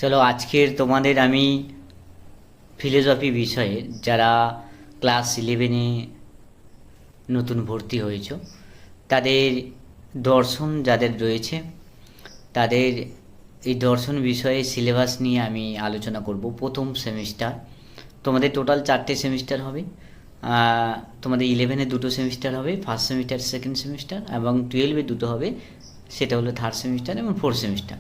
চলো আজকের তোমাদের আমি ফিলোসফি বিষয়ে যারা ক্লাস 11-এ নতুন ভর্তি হয়েছো তাদের দর্শন যাদের রয়েছে তাদের এই দর্শন বিষয়ে সিলেবাস নিয়ে আমি আলোচনা করব। প্রথম সেমিস্টার তোমাদের টোটাল 4টে সেমিস্টার হবে। তোমাদের 11-এ 2টো সেমিস্টার হবে, ফার্স্ট সেমিস্টার সেকেন্ড সেমিস্টার, এবং 12-এ 2টো হবে, সেটা হলো থার্ড সেমিস্টার এবং ফোর্থ সেমিস্টার।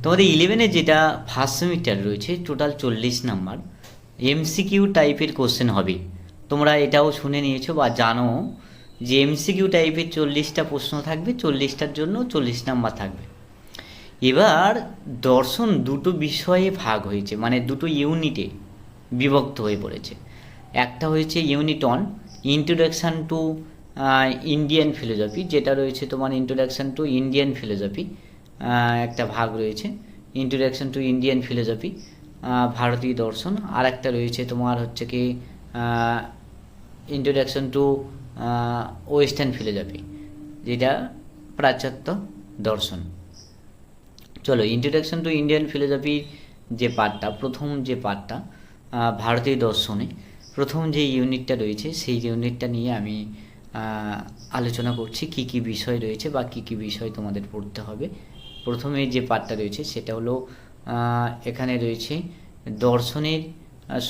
তোমাদের 11-এ যেটা ফার্স্ট সেমিস্টার রয়েছে টোটাল 40 নাম্বার এমসিকিউ টাইপের কোশ্চেন হবে। তোমরা এটাও শুনে নিয়েছো বা জানো যে এমসিকিউ টাইপের 40টা প্রশ্ন থাকবে, 40টার জন্য 40 নাম্বার থাকবে। এবার দর্শন দুটো বিষয়ে ভাগ হয়েছে, মানে দুটো ইউনিটে বিভক্ত হয়ে পড়েছে। একটা হয়েছে unit 1 introduction to Indian philosophy, যেটা রয়েছে তোমার ইন্ট্রোডাকশান টু ইন্ডিয়ান ফিলোসফি একটা ভাগ রয়েছে, ইন্ট্রোডাকশান টু ইন্ডিয়ান ফিলোসফি ভারতীয় দর্শন। আর একটা রয়েছে তোমার হচ্ছে কি ইন্ট্রোডাকশান টু ওয়েস্টার্ন ফিলোসফি, যেটা পাশ্চাত্য দর্শন। চলো ইন্ট্রোডাকশান টু ইন্ডিয়ান ফিলোসফির যে পার্টটা, প্রথম যে পার্টটা ভারতীয় দর্শনে প্রথম যে ইউনিটটা রয়েছে সেই ইউনিটটা নিয়ে আমি আলোচনা করছি, কি কি বিষয় রয়েছে বা কি কি বিষয় তোমাদের পড়তে হবে। প্রথমে যে পার্টটা রয়েছে সেটা হলো এখানে রয়েছে দর্শনের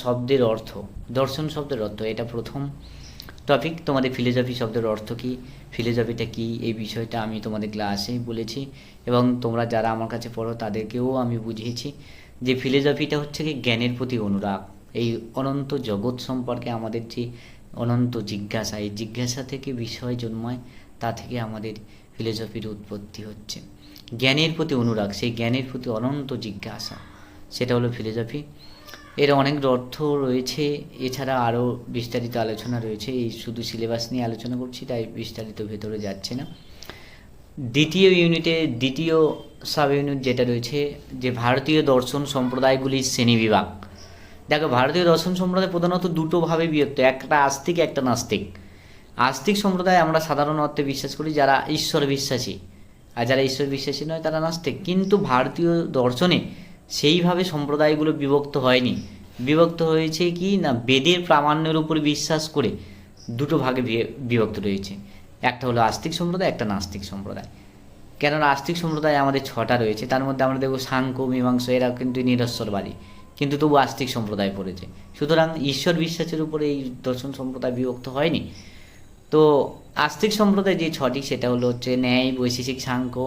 শব্দের অর্থ। দর্শন শব্দের অর্থ এটা প্রথম টপিক। তোমাদের ফিলোসফি শব্দের অর্থ কী, ফিলোসফিটা কী, এই বিষয়টা আমি তোমাদের ক্লাসেই বলেছি এবং তোমরা যারা আমার কাছে পড়ো তাদেরকেও আমি বুঝিয়েছি যে ফিলোসফিটা হচ্ছে কি জ্ঞানের প্রতি অনুরাগ। এই অনন্ত জগৎ সম্পর্কে আমাদের যে অনন্ত জিজ্ঞাসা, এই জিজ্ঞাসা থেকে বিষয় জন্মায়, তা থেকে আমাদের ফিলোসফির উৎপত্তি হচ্ছে। জ্ঞানের প্রতি অনুরাগ, সেই জ্ঞানের প্রতি অনন্ত জিজ্ঞাসা, সেটা হলো ফিলোসফি। এর অনেক অর্থ রয়েছে, এছাড়া আরও বিস্তারিত আলোচনা রয়েছে। এই শুধু সিলেবাস নিয়ে আলোচনা করছি, তাই বিস্তারিত ভেতরে যাচ্ছে না। দ্বিতীয় ইউনিটে দ্বিতীয় সাব ইউনিট যেটা রয়েছে যে ভারতীয় দর্শন সম্প্রদায়গুলির শ্রেণীবিভাগ। দেখো ভারতীয় দর্শন সম্প্রদায় প্রধানত দুটোভাবে বিভক্ত, একটা আস্তিক একটা নাস্তিক। আস্তিক সম্প্রদায় আমরা সাধারণ অর্থে বিশ্বাস করি যারা ঈশ্বর বিশ্বাসী, আর যারা ঈশ্বর বিশ্বাসী নয় তারা নাস্তিক। কিন্তু ভারতীয় দর্শনে সেইভাবে সম্প্রদায়গুলো বিভক্ত হয়নি, বিভক্ত হয়েছে কি না বেদের প্রামাণ্যের উপর বিশ্বাস করে দুটো ভাগে বিভক্ত রয়েছে। একটা হলো আস্তিক সম্প্রদায়, একটা নাস্তিক সম্প্রদায়। কেননা আস্তিক সম্প্রদায় আমাদের 6টা রয়েছে, তার মধ্যে আমরা দেখব সাংখ্য মীমাংসা এরা কিন্তু নিরস্বরবাদী, কিন্তু তবু আস্তিক সম্প্রদায় পড়েছে। সুতরাং ঈশ্বর বিশ্বাসের উপরে এই দর্শন সম্প্রদায় বিভক্ত হয়নি। তো আস্তিক সম্প্রদায় যে 6টি সেটা হলো হচ্ছে ন্যায়, বৈশেষিক, সাংখ্য,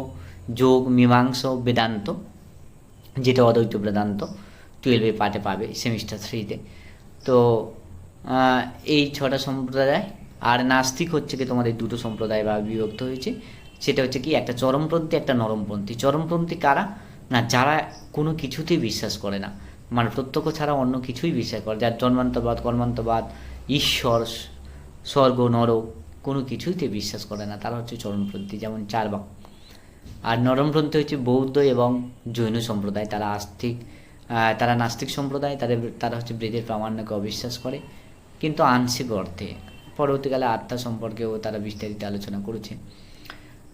যোগ, মীমাংস, বেদান্ত, যেটা অদ্বৈত বেদান্ত 12 পার্টে পাবে সেমিস্টার 3-তে। তো এই 6টা সম্প্রদায়। আর নাস্তিক হচ্ছে কি তোমাদের দুটো সম্প্রদায় বা বিভক্ত হয়েছে, সেটা হচ্ছে কি একটা চরমপন্থী একটা নরমপন্থী। চরমপন্থী কারা না, যারা কোনো কিছুতেই বিশ্বাস করে না, মানে প্রত্যক্ষ ছাড়া অন্য কিছুই বিশ্বাস করে, যার জন্মান্তরবাদ, কর্মান্তরবাদ, ঈশ্বর, স্বর্গ, নরক কোনো কিছুইতে বিশ্বাস করে না, তারা হচ্ছে চরমপন্থী, যেমন চারবাক। আর নরমপন্থী হচ্ছে বৌদ্ধ এবং জৈন সম্প্রদায়, তারা আস্তিক, তারা নাস্তিক সম্প্রদায়, তারা হচ্ছে বেদের প্রামাণ্যকে অবিশ্বাস করে, কিন্তু আংশিক অর্থে। পরবর্তীকালে আত্মা সম্পর্কেও তারা বিস্তারিত আলোচনা করেছে।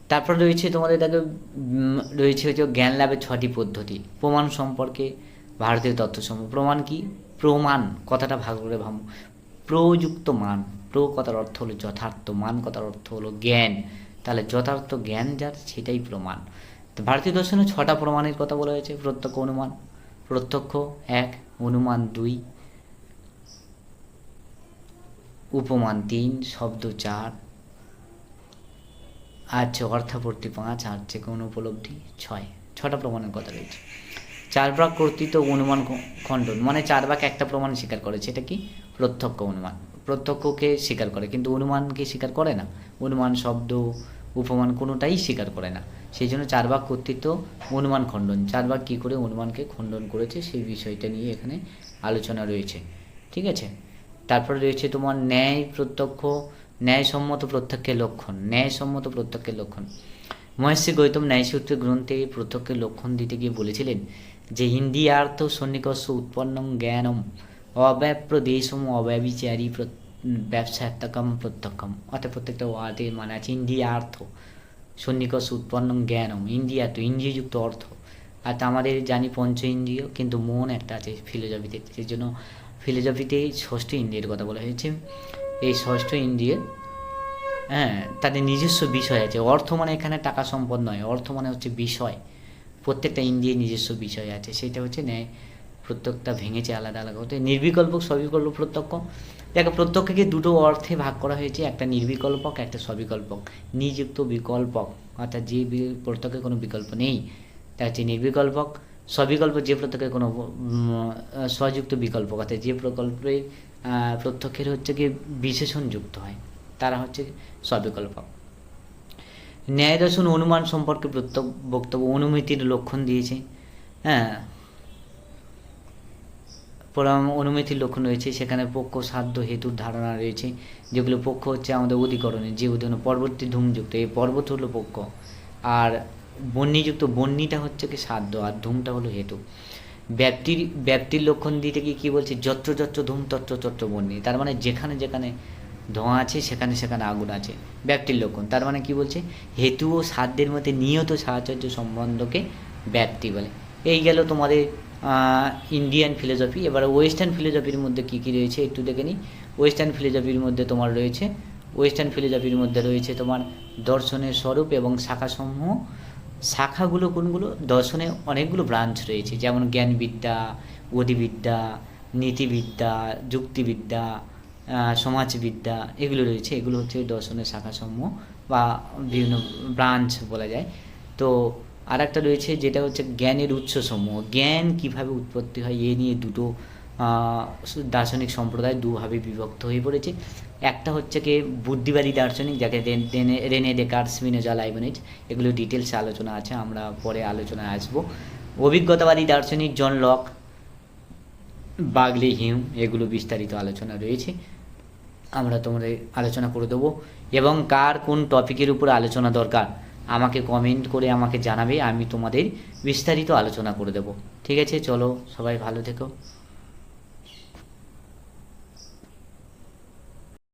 তারপর রয়েছে তোমাদের দেখো রয়েছে হচ্ছে জ্ঞান লাভের 6টি পদ্ধতি। প্রমাণ সম্পর্কে ভারতীয় তত্ত্ব সম্পর্কে। প্রমাণ কি, প্রমাণ কথাটা ভাগ করে ভাবো। প্রযুক্ত মান, প্র কথার অর্থ হলো যথার্থ, মান কথার অর্থ হলো জ্ঞান, তাহলে যথার্থ জ্ঞান যার সেটাই প্রমাণ। তো ভারতীয় দর্শনে 6টা প্রমাণের কথা বলা হয়েছে। প্রত্যক্ষ অনুমান, প্রত্যক্ষ 1, অনুমান 2, উপমান 3, শব্দ 4, আর হচ্ছে অর্থাবর্তী 5, আর হচ্ছে কোন উপলব্ধি 6। 6টা প্রমাণের কথা রয়েছে। 4 ভাগ কর্তৃত্ব অনুমান খণ্ডন, মানে 4 ভাগ একটা প্রমাণ স্বীকার করে, সেটা কি প্রত্যক্ষ অনুমান। প্রত্যক্ষকে স্বীকার করে কিন্তু অনুমানকে স্বীকার করে না। অনুমান, শব্দ, উপমান কোনোটাই স্বীকার করে না। সেই জন্য 4 ভাগ কর্তৃত্ব অনুমান খণ্ডন। 4 ভাগ কী করে অনুমানকে খণ্ডন করেছে সেই বিষয়টা নিয়ে এখানে আলোচনা রয়েছে, ঠিক আছে। তারপরে রয়েছে তোমার ন্যায় প্রত্যক্ষ, ন্যায়সম্মত প্রত্যক্ষের লক্ষণ। ন্যায়সম্মত প্রত্যক্ষের লক্ষণ, মহর্ষি গৌতম ন্যায়সূত্র গ্রন্থে প্রত্যক্ষের লক্ষণ দিতে গিয়ে বলেছিলেন যে ইন্দ্রিয়ার্থ সন্নিকর্ষ উৎপন্নং জ্ঞানম অব্যাপ্রদেশম অব্যবিচারী ব্যবসাত্মকম প্রত্যক্ষম। অর্থাৎ প্রত্যেকটা ওয়ার্ডের মানে আছে ইন্দ্রিয়ার্থ সন্নিকর্ষ উৎপন্নং জ্ঞানম, ইন্দ্রিয়ার্থ ইন্দ্রিয়যুক্ত অর্থ, আর তা আমাদের জানি পঞ্চ ইন্দ্রিয়, কিন্তু মন একটা আছে ফিলোজফিতে, সেই জন্য ফিলোজফিতে ষষ্ঠ ইন্দ্রিয়ের কথা বলা হয়েছে। এই ষষ্ঠ ইন্দ্রিয়ের হ্যাঁ তাদের নিজস্ব বিষয় আছে। অর্থ মানে এখানে টাকা সম্পদ নয়, অর্থ মানে হচ্ছে বিষয়। প্রত্যেকটা ইন্দ্রিয়ের নিজস্ব বিষয় আছে, সেটা হচ্ছে ন্যায়। প্রত্যেকটা ভেঙেছে আলাদা আলাদা হতে। নির্বিকল্পক, সবিকল্প, প্রত্যক্ষ। দেখো প্রত্যক্ষকে দুটো অর্থে ভাগ করা হয়েছে, একটা নির্বিকল্পক, একটা সবিকল্পক। নিযুক্ত বিকল্পক অর্থাৎ যে প্রত্যক্ষে কোনো বিকল্প নেই তা হচ্ছে নির্বিকল্পক। সবিকল্প যে প্রত্যক্ষে কোনো স্বযুক্ত বিকল্পক অর্থাৎ যে প্রকল্পে প্রত্যক্ষের হচ্ছে কি বিশেষণ যুক্ত হয়, তারা হচ্ছে সবিকল্পক। ন্যায় দর্শন অনুমান সম্পর্কে বক্তব্য, অনুমিতির লক্ষণ দিয়েছে। হ্যাঁ, অনুমিতির লক্ষণ রয়েছে, সেখানে পক্ষ, সাধ্য, হেতুর ধারণা রয়েছে, যেগুলো পক্ষ হচ্ছে আমাদের অধিকরণের, যে উদাহরণ পর্বতটি ধূমযুক্ত, এই পর্বত হলো পক্ষ, আর বন্যিযুক্ত, বন্যিটা হচ্ছে কি সাধ্য, আর ধূমটা হলো হেতু। ব্যাপ্তির লক্ষণ দিতে গিয়ে কী বলছে, যত্র যত্র ধূম তত্র তত্র বন্যি, তার মানে যেখানে যেখানে ধোঁয়া আছে সেখানে সেখানে আগুন আছে, ব্যাপ্তির লক্ষণ। তার মানে কি বলছে, হেতু ও সাধ্যের মধ্যে নিয়ত সাহচর্য সম্বন্ধকে ব্যাপ্তি বলে। এই গেল তোমাদের ইন্ডিয়ান ফিলোসফি। এবার ওয়েস্টার্ন ফিলোসফির মধ্যে কী কী রয়েছে একটু দেখে নিই। ওয়েস্টার্ন ফিলোসফির মধ্যে রয়েছে তোমার দর্শনের স্বরূপ এবং শাখাসমূহ। শাখাগুলো কোনগুলো, দর্শনে অনেকগুলো ব্রাঞ্চ রয়েছে, যেমন জ্ঞানবিদ্যা, অধিবিদ্যা, নীতিবিদ্যা, যুক্তিবিদ্যা, সমাজবিদ্যা, এগুলো রয়েছে। এগুলো হচ্ছে দর্শনের শাখাসমূহ বা বিভিন্ন ব্রাঞ্চ বলা যায়। তো আর একটা রয়েছে যেটা হচ্ছে জ্ঞানের উৎসসমূহ, জ্ঞান কিভাবে উৎপত্তি হয় এ নিয়ে দুটো দার্শনিক সম্প্রদায় দুভাবে বিভক্ত হয়ে পড়েছে। একটা হচ্ছে কি বুদ্ধিবাদী দার্শনিক, যাকে রেনে ডেকার্ট, স্পিনোজা, লাইবনিজ, এগুলো ডিটেলসে আলোচনা আছে, আমরা পরে আলোচনায় আসবো। অভিজ্ঞতাবাদী দার্শনিক জন লক, বাগলি, হিউম, এগুলো বিস্তারিত আলোচনা রয়েছে, আমরা তোমাদের আলোচনা করে দেবো। এবং কার কোন টপিকের উপর আলোচনা দরকার আমাকে কমেন্ট করে আমাকে জানাবে, আমি তোমাদের বিস্তারিত আলোচনা করে দেবো। ঠিক আছে, চলো সবাই ভালো থেকো।